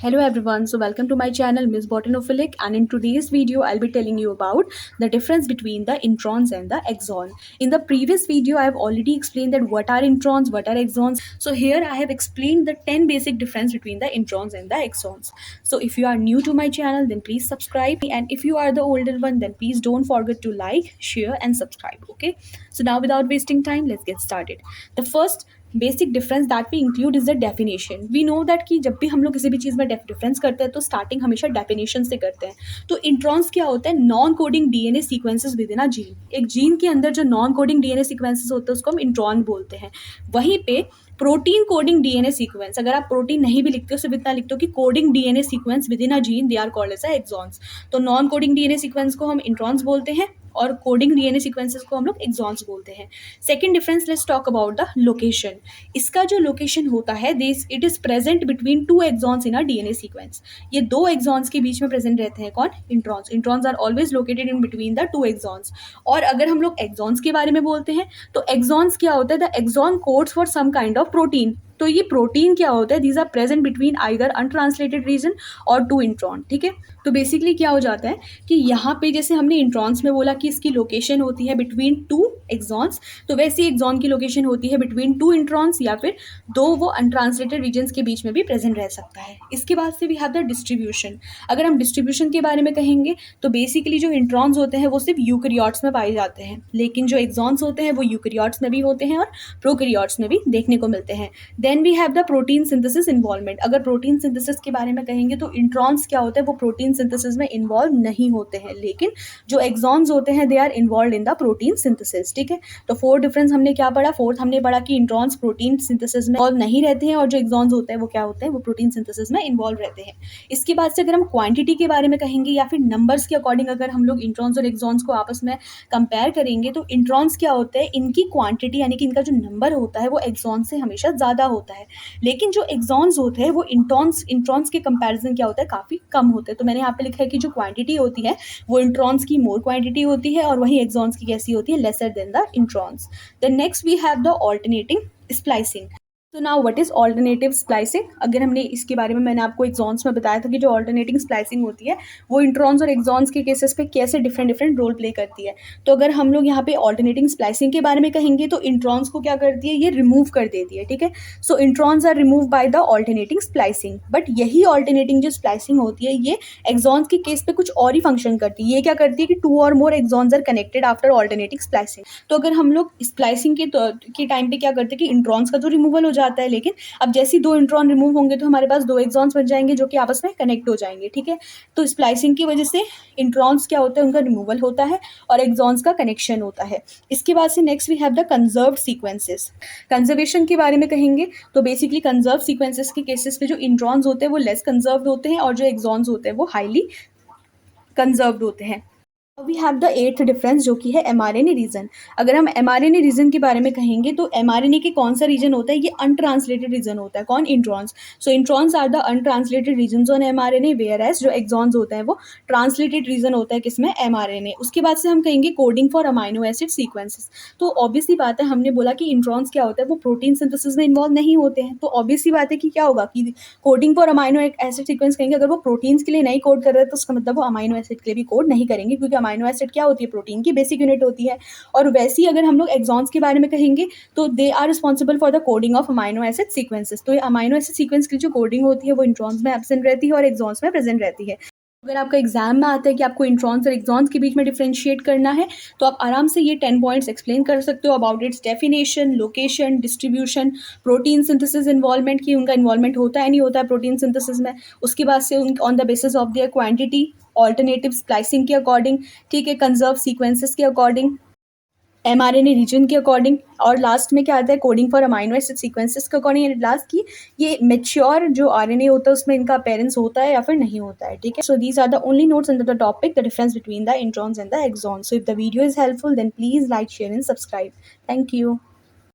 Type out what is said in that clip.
Hello everyone, so welcome to my channel Miss Botanophilic, and in today's video I'll be telling you about the difference between the introns and the exon. In the previous video I have already explained that what are introns, what are exons. So here I have explained the 10 basic difference between the introns and the exons. So if you are new to my channel then please subscribe, and if you are the older one then please don't forget to like, share and subscribe. Okay, so now without wasting time let's get started. The first basic difference that we include is the definition. We know that कि जब भी हम लोग किसी भी चीज़ में difference करते हैं तो स्टार्टिंग हमेशा डेफिनेशन से करते हैं. तो इंट्रॉन्स क्या होता है? Non coding DNA sequences with in a gene. एक जीन के अंदर जो नॉन कोडिंग डीएनए सीक्वेंसेस होते हैं उसको हम इंट्रॉन बोलते हैं. वहीं पे प्रोटीन कोडिंग डीएनए सीक्वेंस, अगर आप प्रोटीन नहीं भी लिखते हो सिर्फ इतना लिखते हो कि coding DNA sequence within a gene, they are called as exons. तो नॉन कोडिंग डीएनए सीक्वेंस को हम इंट्रॉन्स बोलते हैं और कोडिंग डीएनए सीक्वेंसेस को हम लोग एक्सॉन्स बोलते हैं. Second difference, let's talk about the location. इसका जो लोकेशन होता है this it is present between two exons in a DNA sequence. ये दो एक्सॉन्स के बीच में प्रेजेंट रहते हैं. कौन? Introns. Introns are always located in between the two exons. और अगर हम लोग एक्सॉन्स के बारे में बोलते हैं तो एक्सॉन्स क्या होता है? The exon codes for some kind of protein. तो ये प्रोटीन क्या होता है? These are present between either untranslated region और टू इंट्रॉन. ठीक है, तो बेसिकली क्या हो जाता है कि यहाँ पे जैसे हमने इंट्रॉन्स में बोला कि इसकी लोकेशन होती है बिटवीन टू एक्सॉन्स, तो वैसे ही एक्सॉन की लोकेशन होती है बिटवीन टू इंट्रॉन्स या फिर दो वो अनट्रांसलेटेड रीजन्स के बीच में भी प्रेजेंट रह सकता है. इसके बाद से वी हैव द डिस्ट्रीब्यूशन. अगर हम डिस्ट्रीब्यूशन के बारे में कहेंगे तो बेसिकली जो इंट्रॉन्स होते हैं वो सिर्फ यूकैरियोट्स में पाए जाते हैं, लेकिन जो एक्सॉन्स होते हैं वो यूकैरियोट्स में भी होते हैं और प्रोकैरियोट्स में भी देखने को मिलते हैं. Then we have the protein synthesis involvement. अगर प्रोटीन सिंथेसिस के बारे में कहेंगे तो इंट्रॉन्स क्या होते हैं? वो प्रोटीन सिंथेसिस में इन्वॉल्व नहीं होते हैं, लेकिन जो एक्सॉन्स होते हैं they are involved in the protein synthesis. ठीक है, तो फोर्थ डिफरेंस हमने क्या पढ़ा? फोर्थ हमने पढ़ा कि इंट्रॉन्स प्रोटीन सिंथेसिस में इन्वॉल्व नहीं रहते हैं और जो एक्सॉन्स होते हैं वो क्या होते हैं? वो प्रोटीन सिंथेसिस में इन्वॉल्व रहते हैं. इसके बाद से अगर हम क्वांटिटी के बारे में कहेंगे या फिर नंबर्स के अकॉर्डिंग अगर हम लोग इंट्रॉन्स और एक्सॉन्स को आपस में कंपेयर करेंगे तो इंट्रॉन्स क्या होते हैं? इनकी क्वांटिटी यानी कि इनका जो नंबर होता है वो एक्सॉन्स से हमेशा ज़्यादा होता है, लेकिन जो एक्सॉन्स होते हैं वो इंट्रॉन्स के कंपैरिजन क्या होता है? काफ़ी कम होते हैं. तो मैंने यहाँ पे लिखा है कि जो क्वांटिटी होती है वो इंट्रॉन्स की मोर क्वांटिटी होती है और वही एक्सॉन्स की कैसी होती है? Lesser than the introns. Then next we have the alternating splicing. तो now what is alternative splicing? अगर हमने इसके बारे में मैंने आपको एक्सॉन्स में बताया था कि जो ऑल्टरनेटिंग स्प्लाइसिंग होती है वो इंट्रॉन्स और एक्सॉन्स के केसेस पे कैसे डिफरेंट डिफरेंट रोल प्ले करती है. तो अगर हम लोग यहाँ पे ऑल्टरनेटिंग स्प्लाइसिंग के बारे में कहेंगे तो इंट्रॉन्स को क्या करती है? ये रिमूव कर देती है. ठीक है, so introns are remove by the alternating splicing. But यही ऑल्टरनेटिंग जो स्प्लाइसिंग होती है ये एक्सॉन्स के केस पे कुछ और ही फंक्शन करती है. ये क्या करती है कि टू और more exons are connected after alternating splicing. तो अगर हम लोग स्प्लाइसिंग के टाइम पे क्या करते हैं कि इंट्रॉन्स का तो रिमूवल हो जाता है, लेकिन अब जैसे दो इंट्रॉन रिमूव होंगे तो हमारे पास दो एक्सॉन्स बन जाएंगे जो कि आपस में कनेक्ट हो जाएंगे. ठीक है, तो स्प्लाइसिंग की वजह से इंट्रॉन्स क्या होता है? उनका रिमूवल होता है और एक्सॉन्स का कनेक्शन होता है. इसके बाद से next we have the conserved sequences. Conservation के बारे में कहेंगे तो बेसिकली कंजर्व सीक्वेंसेस के केसेस पे जो इंट्रॉन्स होते हैं वो लेस कंजर्व्ड होते हैं और जो एक्सॉन्स होते हैं वो हाईली कंजर्व्ड होते हैं. We have the eighth difference जो कि है एमआरएनए रीजन. अगर हम एमआरएनए रीजन के बारे में कहेंगे तो एमआरएनए के कौन सा रीजन होता है? ये अनट्रांसलेटेड रीजन होता है. कौन? Introns. So introns are the untranslated region on mRNA, whereas जो एक्सॉन्स होते हैं वो ट्रांसलेटेड रीजन होता है किसमें? एमआरएनए. उसके बाद से हम कहेंगे coding for amino acid sequences. तो ऑब्वियसली बात है, हमने बोला कि इंट्रॉन्स क्या होता है? वो प्रोटीन सिंथेसिस में इन्वॉल्व नहीं होते हैं. तो ऑब्वियसली बात है कि क्या होगा कि coding for amino acid sequence कहेंगे. अगर वो प्रोटीन्स के लिए नहीं कोड कर रहे हैं तो उसका मतलब वो अमाइनो एसिड के लिए भी कोड नहीं करेंगे, क्योंकि अमाइनो एसिड क्या होती है? प्रोटीन की बेसिक यूनिट होती है. और वैसे ही अगर हम लोग एक्सॉन्स के बारे में कहेंगे तो they are responsible for the coding of amino acid sequences. तो ये अमाइनो एसिड सीक्वेंस की जो कोडिंग होती है वो इंट्रॉन्स में एब्सेंट रहती है और एक्सॉन्स में प्रेजेंट रहती है. अगर आपका एग्जाम में आता है कि आपको इंट्रॉन्स और एक्सॉन्स के बीच में डिफरेंशिएट करना है तो आप आराम से ये 10 पॉइंट्स एक्सप्लेन कर सकते हो about it's definition, location, distribution, protein synthesis involvement की उनका इन्वॉल्वमेंट होता है नहीं होता है प्रोटीन सिंथेसिस में. उसके बाद से on the basis of their quantity, alternative splicing के अकॉर्डिंग, ठीक है, कंजर्व सीक्वेंसेस के अकॉर्डिंग, एमआरएनए रीजन के अकॉर्डिंग, और लास्ट में क्या आता है? Coding for amino acid sequences के अकॉर्डिंग. एंड लास्ट की ये मेच्योर जो आरएनए होता है उसमें इनका अपेरेंस होता है या फिर नहीं होता है. ठीक है, so these are the only notes under the topic the difference between the introns and the exons. So if the video is helpful then please like, share and subscribe. Thank you.